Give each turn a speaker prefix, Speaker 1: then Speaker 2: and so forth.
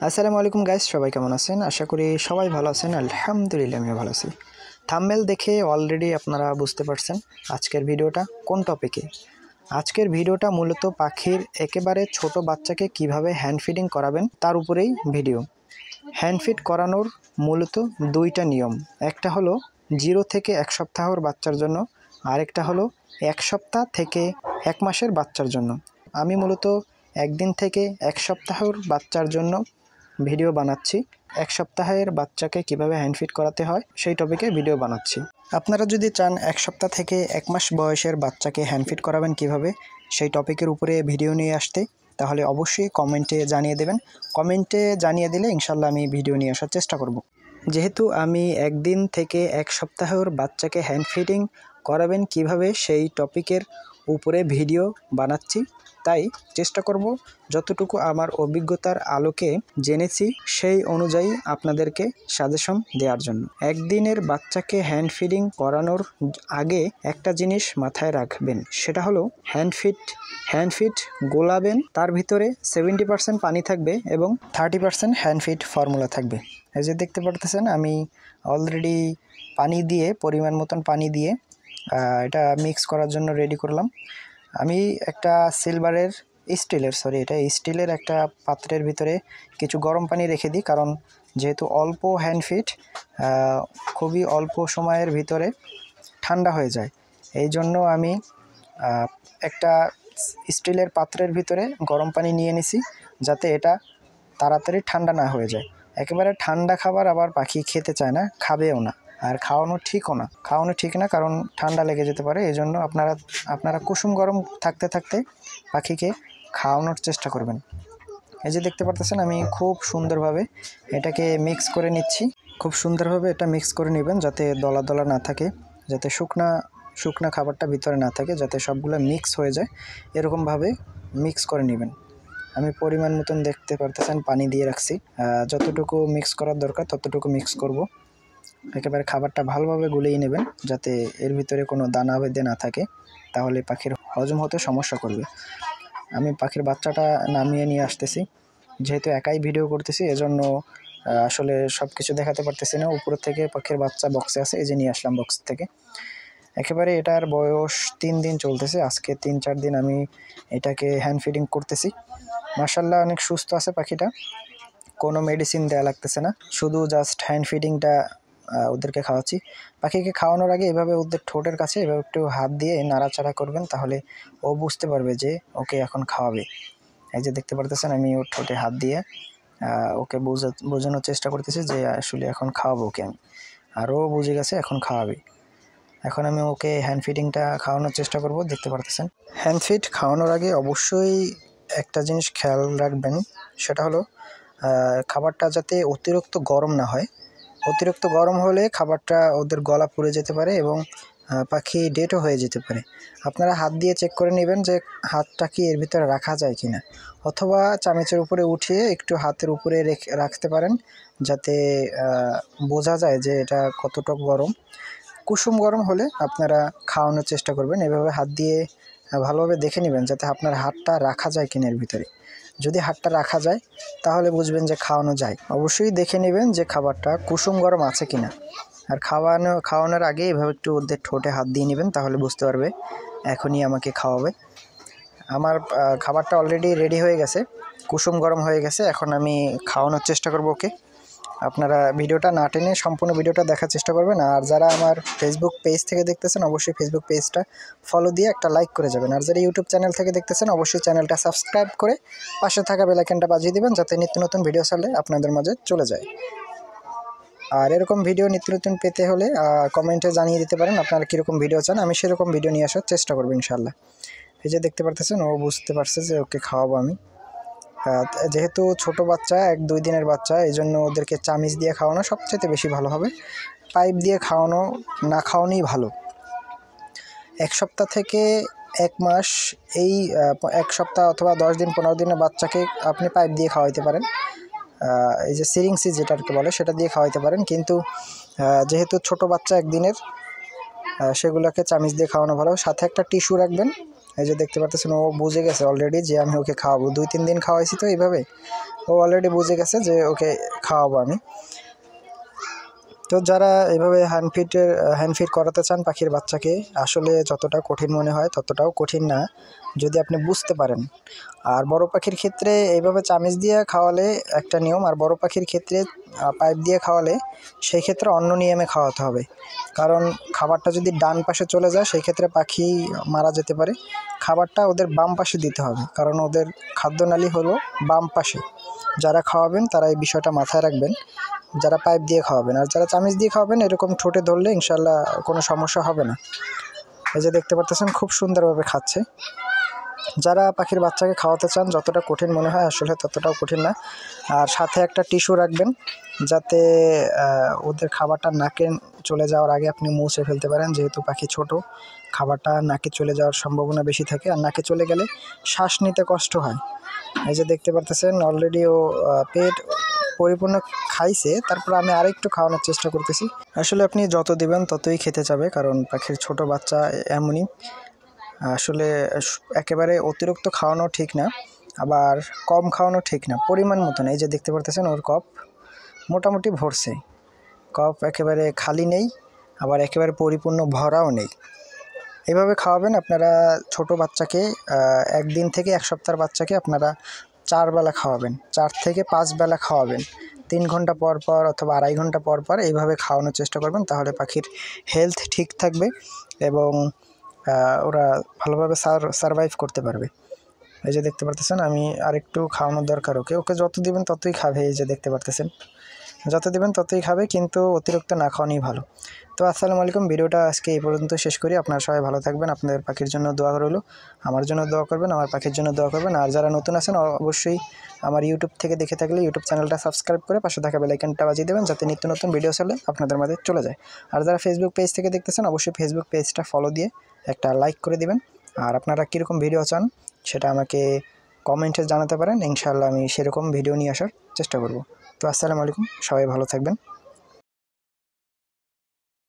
Speaker 1: আসসালামু আলাইকুম গাইস, সবাই কেমন আছেন? আশা করি সবাই ভালো আছেন। আলহামদুলিল্লাহ আমিও ভালো আছি। থাম্বনেল দেখে অলরেডি আপনারা বুঝতে পারছেন আজকের ভিডিওটা কোন টপিকে। আজকের ভিডিওটা মূলত পাখির একেবারে ছোট বাচ্চাকে কিভাবে হ্যান্ড ফিডিং করাবেন তার উপরেই ভিডিও। হ্যান্ড ফিড করানোর মূলত দুইটা নিয়ম, একটা হলো 0 থেকে 1 সপ্তাহর বাচ্চার জন্য, আরেকটা হলো 1 সপ্তাহ থেকে 1 মাসের বাচ্চার জন্য। আমি মূলত 1 দিন থেকে 1 সপ্তাহের বাচ্চার জন্য ভিডিও বানাচ্ছি। 1 সপ্তাহের বাচ্চাকে কিভাবে হ্যান্ড ফিড করাতে হয় সেই টপিকে ভিডিও বানাচ্ছি। আপনারা যদি চান 1 সপ্তাহ থেকে 1 মাস বয়সের বাচ্চাকে হ্যান্ড ফিড করাবেন কিভাবে সেই টপিকের উপরে ভিডিও নিয়ে আসতে, তাহলে অবশ্যই কমেন্টে জানিয়ে দেবেন। কমেন্টে জানিয়ে দিলে ইনশাল্লাহ আমি ভিডিও নিয়ে আসার চেষ্টা করব। যেহেতু আমি 1 দিন থেকে 1 সপ্তাহের বাচ্চাকে হ্যান্ড ফিডিং করাবেন কিভাবে সেই টপিকের উপরে ভিডিও বানাচ্ছি, তাই চেষ্টা করব যতটুকু আমার অভিজ্ঞতার আলোকে জেনেছি সেই অনুযায়ী আপনাদেরকে সাজেশন দেওয়ার জন্য। 1 দিনের বাচ্চাকে হ্যান্ড ফিডিং করানোর আগে একটা জিনিস মাথায় রাখবেন, সেটা হলো হ্যান্ড ফিড গোলাবেন, তার ভিতরে 70% পানি থাকবে এবং 30% হ্যান্ড ফিড ফর্মুলা থাকবে। এই যে দেখতে পারতেছেন আমি অলরেডি পানি দিয়ে পরিমাণ মতন পানি দিয়ে এটা মিক্স করার জন্য রেডি করলাম। আমি একটা স্টিলের একটা পাত্রের ভিতরে কিছু গরম পানি রেখে দিই, কারণ যেহেতু অল্প হ্যান্ড ফিড খুবই অল্প সময়ের ভিতরে ঠান্ডা হয়ে যায়, এই জন্য আমি একটা স্টিলের পাত্রের ভিতরে গরম পানি নিয়ে নিছি, যাতে এটা তাড়াতাড়ি ঠান্ডা না হয়ে যায়। একেবারে ঠান্ডা খাবার আবার পাখি খেতে চায় না, খাবেও না, আর খাওয়ানো ঠিক না, কারণ ঠান্ডা লেগে যেতে পারে। এই জন্য আপনারা কুসুম গরম থাকতে থাকতে পাখিকে খাওয়ানোর চেষ্টা করবেন। এই যে দেখতে পারতেছেন আমি খুব সুন্দরভাবে এটাকে মিক্স করে নিচ্ছি। খুব সুন্দরভাবে এটা মিক্স করে নেবেন, যাতে দলা দলা না থাকে, যাতে শুকনা খাবারটা ভিতরে না থাকে, যাতে সবগুলো মিক্স হয়ে যায়, এরকমভাবে মিক্স করে নেবেন। আমি পরিমাণ মতন দেখতে পারতেছেন পানি দিয়ে রাখছি, যতটুকু মিক্স করার দরকার ততটুকু মিক্স করব। একেবারে খাবারটা ভালোভাবে গুলিয়ে নেবেন, যাতে এর ভিতরে কোনো দানা বেঁধে না থাকে, তাহলে পাখির হজম হতে সমস্যা করবে। আমি পাখির বাচ্চাটা নামিয়ে নিয়ে আসতেছি, যেহেতু একাই ভিডিও করতেছি এজন্য আসলে সব কিছু দেখাতে পারতেছি না। উপর থেকে পাখির বাচ্চা বক্সে আছে, এই যে নিয়ে আসলাম বক্স থেকে। একেবারে এটার বয়স 3 দিন চলতেছে, আজকে 3-4 দিন আমি এটাকে হ্যান্ড ফিডিং করতেছি। মাশাআল্লাহ অনেক সুস্থ আছে পাখিটা, কোনো মেডিসিন দেওয়া লাগতেছে না, শুধু জাস্ট হ্যান্ড ফিডিংটা ওদেরকে খাওয়াচ্ছি। পাখিকে খাওয়ানোর আগে এভাবে ওদের ঠোঁটের কাছে এভাবে একটু হাত দিয়ে নাড়াচাড়া করবেন, তাহলে ও বুঝতে পারবে যে ওকে এখন খাওয়াবে। এই যে দেখতে পারতেছেন আমি ওর ঠোঁটে হাত দিয়ে ওকে বোঝানোর চেষ্টা করতেছি যে আসলে এখন খাওয়াবো ওকে আমি, আর ও বুঝে গেছে এখন খাওয়াবে। এখন আমি ওকে হ্যান্ড ফিডিংটা খাওয়ানোর চেষ্টা করব। দেখতে পারতেছেন হ্যান্ড ফিড খাওয়ানোর আগে অবশ্যই একটা জিনিস খেয়াল রাখবেন, সেটা হলো খাবারটা যাতে অতিরিক্ত গরম না হয়। অতিরিক্ত গরম হলে খাবারটা ওদের গলা পুড়ে যেতে পারে এবং পাখি ডেটও হয়ে যেতে পারে। আপনারা হাত দিয়ে চেক করে নেবেন যে হাতটা কি এর ভিতরে রাখা যায় কি না, অথবা চামচের উপরে উঠিয়ে একটু হাতের উপরে রাখতে পারেন, যাতে বোঝা যায় যে এটা কতটুকু গরম। কুসুম গরম হলে আপনারা খাওয়ানোর চেষ্টা করবেন। এভাবে হাত দিয়ে ভালোভাবে দেখে নেবেন যাতে আপনার হাতটা রাখা যায় কিনা এর ভিতরে। যদি হাতটা রাখা যায় তাহলে বুঝবেন যে খাওয়ানো যায়। অবশ্যই দেখে নেবেন যে খাবারটা কুসুম গরম আছে কিনা। আর খাওয়ানোর আগে এভাবে একটু ওদের ঠোঁটে হাত দিয়ে নেবেন, তাহলে বুঝতে পারবে এখনই আমাকে খাওয়াবে। আমার খাবারটা অলরেডি রেডি হয়ে গেছে, কুসুম গরম হয়ে গেছে। এখন আমি খাওয়ানোর চেষ্টা করব ওকে। আপনারা ভিডিওটা না টেনে সম্পূর্ণ ভিডিওটা দেখার চেষ্টা করবেন। আর যারা আমার ফেসবুক পেজ থেকে দেখতেছেন অবশ্যই ফেসবুক পেজটা ফলো দিয়ে একটা লাইক করে যাবেন। আর যারা ইউটিউব চ্যানেল থেকে দেখতেছেন অবশ্যই চ্যানেলটা সাবস্ক্রাইব করে পাশে থাকা বেল আইকনটা বাজিয়ে দিবেন, যাতে নিত্য নতুন ভিডিও ছাড়লে আপনাদের মাঝে চলে যায়। আর এরকম ভিডিও নিত্য নতুন পেতে হলে কমেন্টে জানিয়ে দিতে পারেন আপনারা কীরকম ভিডিও চান, আমি সেরকম ভিডিও নিয়ে আসার চেষ্টা করবো ইনশাআল্লাহ। এই যে দেখতে পারতেছেন ও বুঝতে পারছে যে ওকে খাওয়াবো আমি। যেহেতু ছোট বাচ্চা 1-2 দিনের বাচ্চা, এই জন্য ওদেরকে চামিচ দিয়ে খাওয়ানো সবচেয়ে বেশি ভালো হবে। পাইপ দিয়ে খাওয়ানো না খাওয়ানোই ভালো। 1 সপ্তাহ থেকে 1 মাস, এই 1 সপ্তাহ অথবা 10 দিন 15 দিনের বাচ্চাকে আপনি পাইপ দিয়ে খাওয়াইতে পারেন, এই যে সিরিঞ্জ যেটাকে বলে সেটা দিয়ে খাওয়াইতে পারেন। কিন্তু যেহেতু ছোট বাচ্চা 1 দিনের, সেগুলোকে চামিচ দিয়ে খাওয়ানো ভালো। সাথে একটা টিস্যু রাখবেন, এই যে দেখতে পাচ্ছেন ও বুঝে গেছে অলরেডি যে আমি ওকে খাওয়াবো। 2-3 দিন খাওয়াইছি তো এইভাবে, ও অলরেডি বুঝে গেছে যে ওকে খাওয়াবো আমি। তো যারা এইভাবে হ্যান্ড ফিড করাতে চান পাখির বাচ্চাকে, আসলে যতটা কঠিন মনে হয় ততটাও কঠিন না যদি আপনি বুঝতে পারেন। আর বড় পাখির ক্ষেত্রে এইভাবে চামিচ দিয়ে খাওয়ালে একটা নিয়ম, আর বড় পাখির ক্ষেত্রে পাইপ দিয়ে খাওয়ালে সেই ক্ষেত্রে অন্য নিয়মে খাওয়াতে হবে। কারণ খাবারটা যদি ডান পাশে চলে যায় সেই ক্ষেত্রে পাখি মারা যেতে পারে। খাবারটা ওদের বাম পাশে দিতে হবে, কারণ ওদের খাদ্যনালী হলো বাম পাশে। যারা খাওয়াবেন তারা এই বিষয়টা মাথায় রাখবেন, যারা পাইপ দিয়ে খাওয়াবেন। আর যারা চামিচ দিয়ে খাওয়াবেন এরকম ঠোঁটে ধরলে ইনশাল্লাহ কোনো সমস্যা হবে না। এই যে দেখতে পাচ্ছেন খুব সুন্দরভাবে খাচ্ছে। যারা পাখির বাচ্চাকে খাওয়াতে চান, যতটা কঠিন মনে হয় আসলে ততটাও কঠিন না। আর সাথে একটা টিস্যু রাখবেন, যাতে ওদের খাবারটা নাকে চলে যাওয়ার আগে আপনি মুছে ফেলতে পারেন। যেহেতু পাখি ছোট, খাবারটা নাকে চলে যাওয়ার সম্ভাবনা বেশি থাকে, আর নাকে চলে গেলে শ্বাস নিতে কষ্ট হয়। এই যে দেখতে পারতেছেন অলরেডি ও পেট পরিপূর্ণ খাইছে, তারপর আমি আরেকটু খাওয়ানোর চেষ্টা করতেছি। আসলে আপনি যত দিবেন ততই খেতে যাবে, কারণ পাখির ছোট বাচ্চা এমনই। আসলে একেবারে অতিরিক্ত খাওয়ানো ঠিক না, আবার কম খাওয়ানো ঠিক না, পরিমাণ মতন। এই যে দেখতে পারতেছেন ওর কপ মোটামুটি ভরছে, কপ একেবারে খালি নেই, আবার একেবারে পরিপূর্ণ ভরাও নেই। এভাবে খাওয়াবেন আপনারা ছোট বাচ্চাকে। একদিন থেকে এক সপ্তাহের বাচ্চাকে আপনারা 4 বেলা খাওয়াবেন, 4 থেকে 5 বেলা খাওয়াবেন। 3 ঘন্টা পর পর অথবা 2.5 ঘন্টা পর পর এইভাবে খাওয়ানোর চেষ্টা করবেন, তাহলে পাখির হেলথ ঠিক থাকবে এবং ওরা ভালোভাবে সারভাইভ করতে পারবে। এই যে দেখতে পারতেছেন আমি আরেকটু খাওয়ানোর দরকার ওকে। ওকে যত দিবেন ততই খাবে। এই যে দেখতে পারতেছেন যত দিবেন ততই খাবে, কিন্তু অতিরিক্ত না খাওয়ানোই ভালো। তো আসসালামু আলাইকুম, ভিডিওটা আজকে এই পর্যন্ত শেষ করি। আপনারা সবাই ভালো থাকবেন, আপনাদের পাখির জন্য দোয়া রইল, আমার জন্য দোয়া করবেন, আমার পাখির জন্য দোয়া করবেন। আর যারা নতুন আছেন অবশ্যই আমার ইউটিউব থেকে দেখে থাকলে ইউটিউব চ্যানেলটা সাবস্ক্রাইব করে পাশে থাকা বেল আইকনটা বাজিয়ে দেবেন, যাতে নিত্য নতুন ভিডিও চলে আপনাদের মাঝে চলে যায়। আর যারা ফেসবুক পেজ থেকে দেখতেছেন অবশ্যই ফেসবুক পেজটা ফলো দিয়ে একটা লাইক করে দিবেন। আর আপনারা কীরকম ভিডিও চান সেটা আমাকে কমেন্টে জানাতে পারেন, ইনশাআল্লাহ আমি সেরকম ভিডিও নিয়ে আসার চেষ্টা করব। তো আসসালামু আলাইকুম, সবাই ভালো থাকবেন।